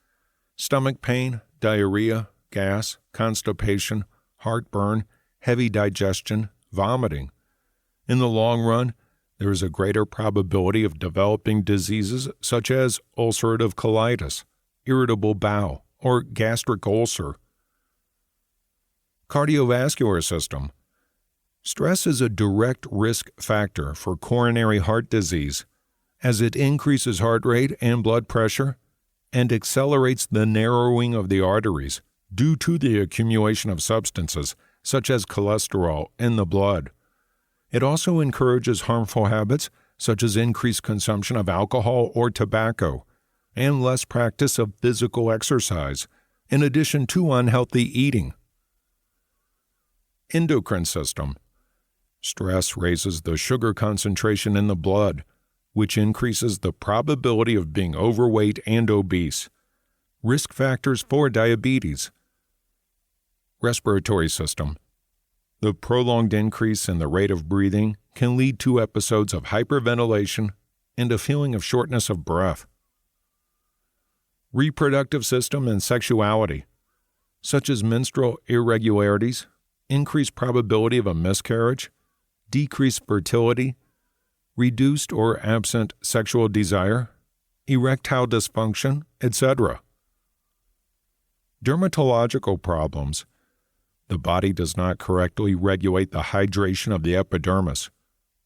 Stomach pain, diarrhea, gas, constipation, heartburn, heavy digestion, vomiting. In the long run, there is a greater probability of developing diseases such as ulcerative colitis, irritable bowel, or gastric ulcer. Cardiovascular system. Stress is a direct risk factor for coronary heart disease, as it increases heart rate and blood pressure and accelerates the narrowing of the arteries due to the accumulation of substances such as cholesterol in the blood. It also encourages harmful habits such as increased consumption of alcohol or tobacco and less practice of physical exercise, in addition to unhealthy eating. Endocrine system. Stress raises the sugar concentration in the blood, which increases the probability of being overweight and obese. Risk factors for diabetes. Respiratory system. The prolonged increase in the rate of breathing can lead to episodes of hyperventilation and a feeling of shortness of breath. Reproductive system and sexuality, such as menstrual irregularities, increased probability of a miscarriage, decreased fertility, reduced or absent sexual desire, erectile dysfunction, etc. Dermatological problems. The body does not correctly regulate the hydration of the epidermis,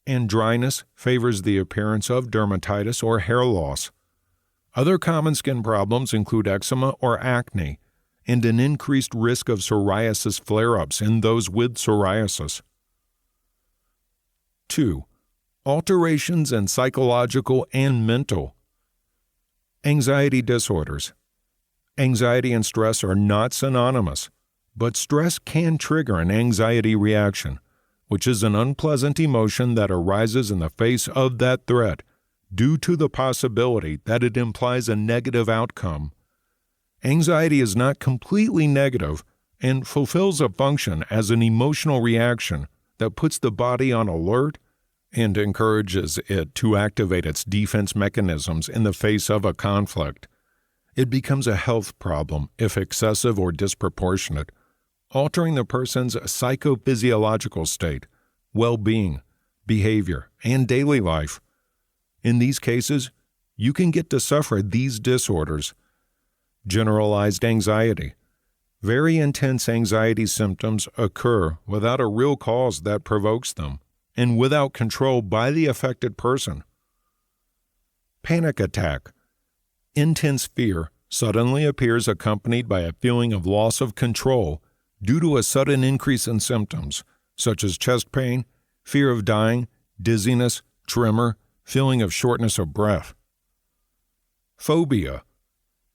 and dryness favors the appearance of dermatitis or hair loss. Other common skin problems include eczema or acne, and an increased risk of psoriasis flare-ups in those with psoriasis. 2. Alterations in psychological and mental. Anxiety disorders. Anxiety and stress are not synonymous, but stress can trigger an anxiety reaction, which is an unpleasant emotion that arises in the face of that threat due to the possibility that it implies a negative outcome. Anxiety is not completely negative and fulfills a function as an emotional reaction that puts the body on alert and encourages it to activate its defense mechanisms in the face of a conflict. It becomes a health problem if excessive or disproportionate, altering the person's psychophysiological state, well-being, behavior, and daily life. In these cases, you can get to suffer these disorders. Generalized anxiety. Very intense anxiety symptoms occur without a real cause that provokes them, and without control by the affected person. Panic attack. Intense fear suddenly appears accompanied by a feeling of loss of control due to a sudden increase in symptoms, such as chest pain, fear of dying, dizziness, tremor, feeling of shortness of breath. Phobia.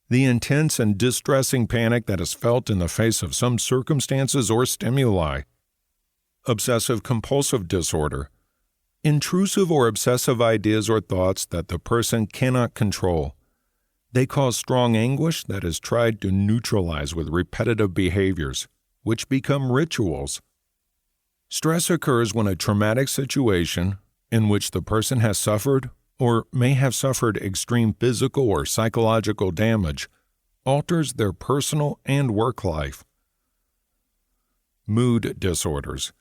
The intense and distressing panic that is felt in the face of some circumstances or stimuli. Obsessive-compulsive disorder. Intrusive or obsessive ideas or thoughts that the person cannot control. They cause strong anguish that is tried to neutralize with repetitive behaviors, which become rituals. Stress occurs when a traumatic situation, in which the person has suffered or may have suffered extreme physical or psychological damage, alters their personal and work life. Mood disorders.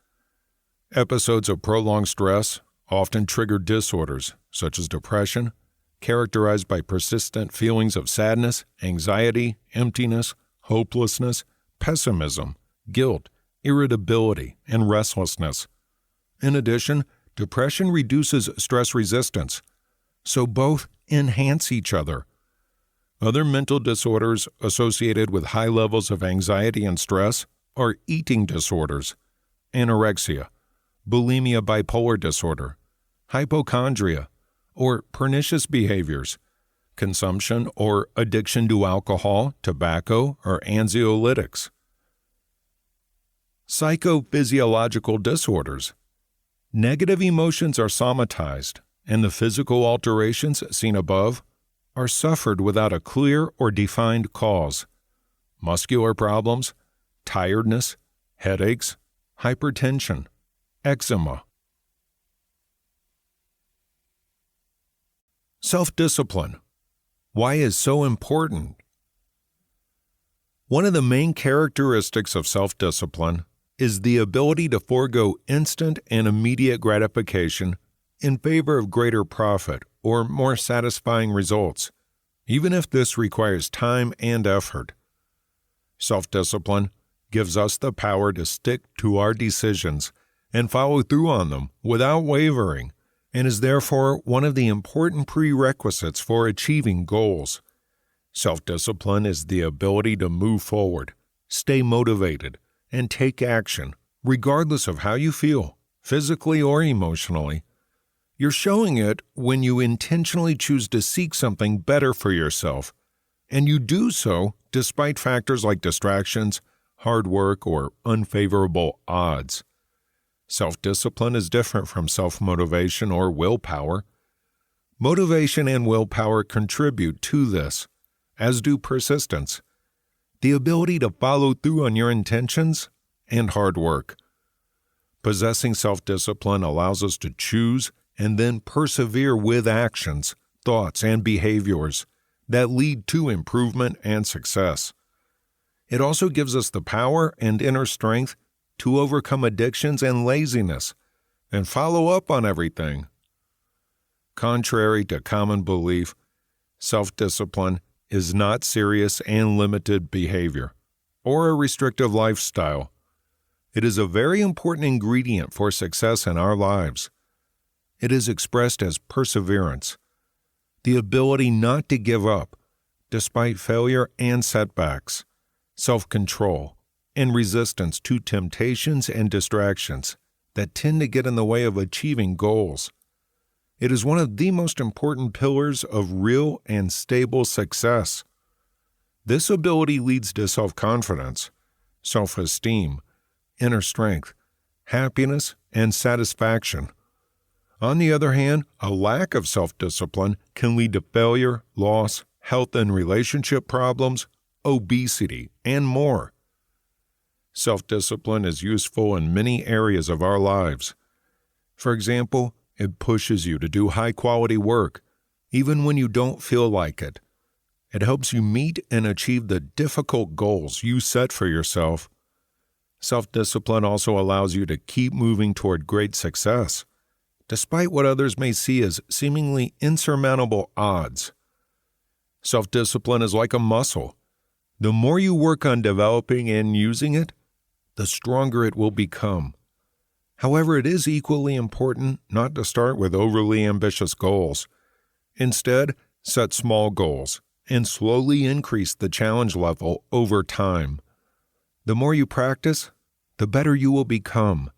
Episodes of prolonged stress often trigger disorders such as depression, characterized by persistent feelings of sadness, anxiety, emptiness, hopelessness, pessimism, guilt, irritability, and restlessness. In addition, depression reduces stress resistance, so both enhance each other. Other mental disorders associated with high levels of anxiety and stress are eating disorders, anorexia, bulimia bipolar disorder, hypochondria, or pernicious behaviors, consumption or addiction to alcohol, tobacco, or anxiolytics. Psychophysiological disorders. Negative emotions are somatized, and the physical alterations seen above are suffered without a clear or defined cause. Muscular problems, tiredness, headaches, hypertension, eczema. Self-discipline. Why is so important? One of the main characteristics of self-discipline is the ability to forego instant and immediate gratification in favor of greater profit or more satisfying results, even if this requires time and effort. Self-discipline gives us the power to stick to our decisions and follow through on them without wavering, and is therefore one of the important prerequisites for achieving goals. Self-discipline is the ability to move forward, stay motivated, and take action, regardless of how you feel, physically or emotionally. You're showing it when you intentionally choose to seek something better for yourself, and you do so despite factors like distractions, hard work, or unfavorable odds. Self-discipline is different from self-motivation or willpower. Motivation and willpower contribute to this, as do persistence, the ability to follow through on your intentions, and hard work. Possessing self-discipline allows us to choose and then persevere with actions, thoughts, and behaviors that lead to improvement and success. It also gives us the power and inner strength to overcome addictions and laziness and follow up on everything. Contrary to common belief, self-discipline is not serious and limited behavior or a restrictive lifestyle. It is a very important ingredient for success in our lives. It is expressed as perseverance, the ability not to give up despite failure and setbacks, self-control, and resistance to temptations and distractions that tend to get in the way of achieving goals. It is one of the most important pillars of real and stable success. This ability leads to self-confidence, self-esteem, inner strength, happiness, and satisfaction. On the other hand, a lack of self-discipline can lead to failure, loss, health and relationship problems, obesity, and more. Self-discipline is useful in many areas of our lives. For example, it pushes you to do high-quality work, even when you don't feel like it. It helps you meet and achieve the difficult goals you set for yourself. Self-discipline also allows you to keep moving toward great success, despite what others may see as seemingly insurmountable odds. Self-discipline is like a muscle. The more you work on developing and using it, the stronger it will become. However, it is equally important not to start with overly ambitious goals. Instead, set small goals and slowly increase the challenge level over time. The more you practice, the better you will become.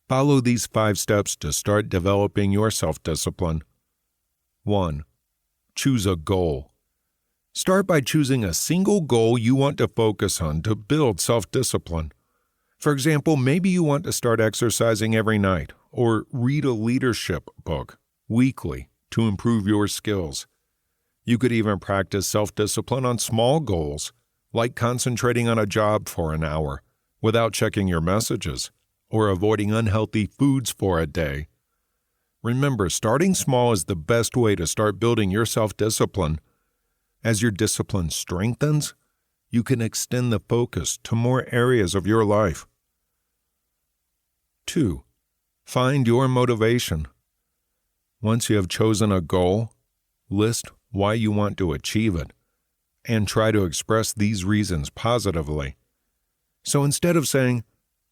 Follow these 5 steps to start developing your self-discipline. 1. Choose a goal. Start by choosing a single goal you want to focus on to build self-discipline. For example, maybe you want to start exercising every night or read a leadership book weekly to improve your skills. You could even practice self-discipline on small goals, like concentrating on a job for an hour without checking your messages or avoiding unhealthy foods for a day. Remember, starting small is the best way to start building your self-discipline. As your discipline strengthens, you can extend the focus to more areas of your life. 2. Find your motivation. Once you have chosen a goal, list why you want to achieve it, and try to express these reasons positively. So instead of saying,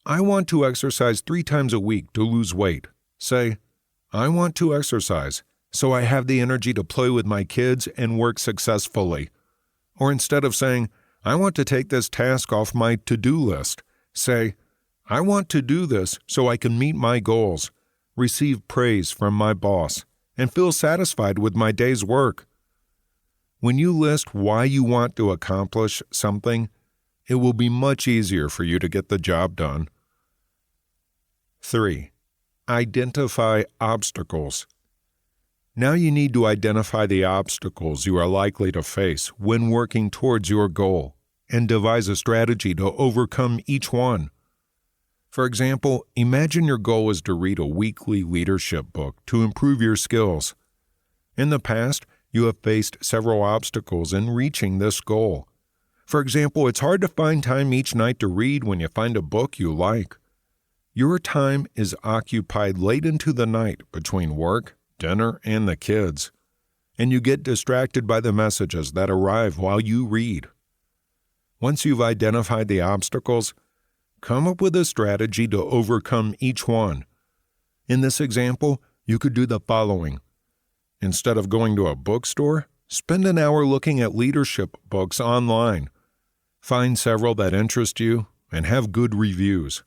"I want to exercise 3 times a week to lose weight," say, "I want to exercise so I have the energy to play with my kids and work successfully." Or instead of saying, "I want to take this task off my to-do list," say, "I want to do this so I can meet my goals, receive praise from my boss, and feel satisfied with my day's work." When you list why you want to accomplish something, it will be much easier for you to get the job done. 3. Identify obstacles. Now you need to identify the obstacles you are likely to face when working towards your goal and devise a strategy to overcome each one. For example, imagine your goal is to read a weekly leadership book to improve your skills. In the past, you have faced several obstacles in reaching this goal. For example, it's hard to find time each night to read when you find a book you like. Your time is occupied late into the night between work, dinner, and the kids, and you get distracted by the messages that arrive while you read. Once you've identified the obstacles, come up with a strategy to overcome each one. In this example, you could do the following. Instead of going to a bookstore, spend an hour looking at leadership books online. Find several that interest you and have good reviews.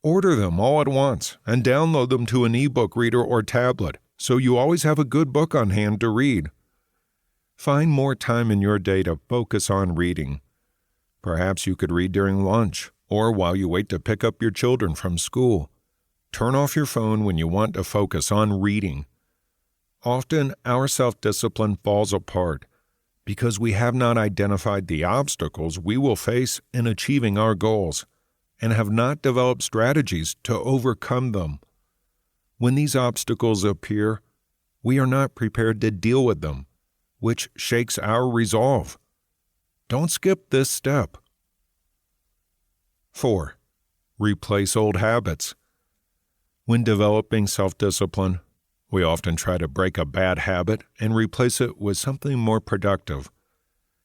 Order them all at once and download them to an ebook reader or tablet so you always have a good book on hand to read. Find more time in your day to focus on reading. Perhaps you could read during lunch or while you wait to pick up your children from school. Turn off your phone when you want to focus on reading. Often, our self-discipline falls apart because we have not identified the obstacles we will face in achieving our goals and have not developed strategies to overcome them. When these obstacles appear, we are not prepared to deal with them, which shakes our resolve. Don't skip this step. 4. Replace old habits. When developing self-discipline, we often try to break a bad habit and replace it with something more productive.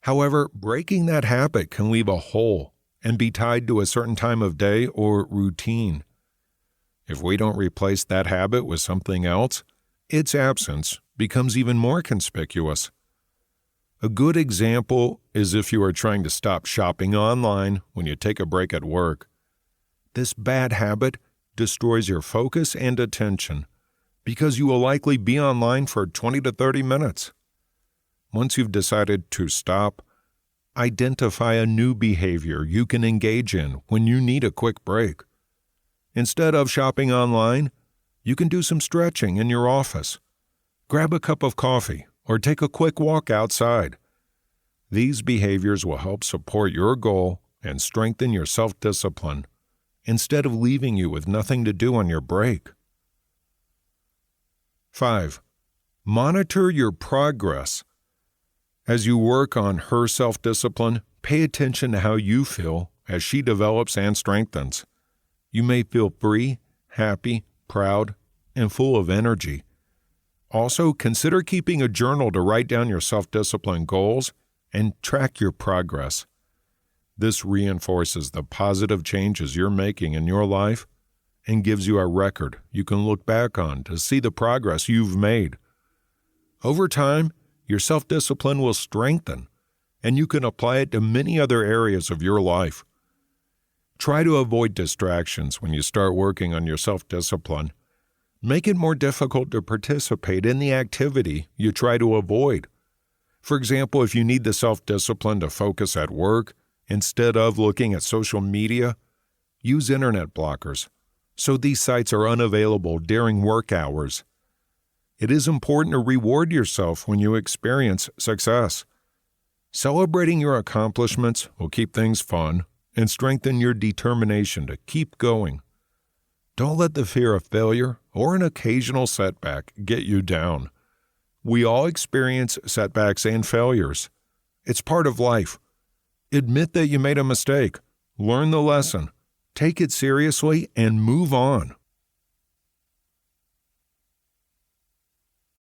However, breaking that habit can leave a hole and be tied to a certain time of day or routine. If we don't replace that habit with something else, its absence becomes even more conspicuous. A good example is if you are trying to stop shopping online when you take a break at work. This bad habit destroys your focus and attention because you will likely be online for 20 to 30 minutes. Once you've decided to stop, identify a new behavior you can engage in when you need a quick break. Instead of shopping online, you can do some stretching in your office. Grab a cup of coffee or take a quick walk outside. These behaviors will help support your goal and strengthen your self-discipline instead of leaving you with nothing to do on your break. 5. Monitor your progress. As you work on her self-discipline, pay attention to how you feel as she develops and strengthens. You may feel free, happy, proud, and full of energy. Also, consider keeping a journal to write down your self-discipline goals and track your progress. This reinforces the positive changes you're making in your life and gives you a record you can look back on to see the progress you've made. Over time, your self-discipline will strengthen, and you can apply it to many other areas of your life. Try to avoid distractions when you start working on your self-discipline. Make it more difficult to participate in the activity you try to avoid. For example, if you need the self-discipline to focus at work, instead of looking at social media, use internet blockers, so these sites are unavailable during work hours. It is important to reward yourself when you experience success. Celebrating your accomplishments will keep things fun and strengthen your determination to keep going. Don't let the fear of failure or an occasional setback get you down. We all experience setbacks and failures. It's part of life. Admit that you made a mistake, learn the lesson, take it seriously, and move on.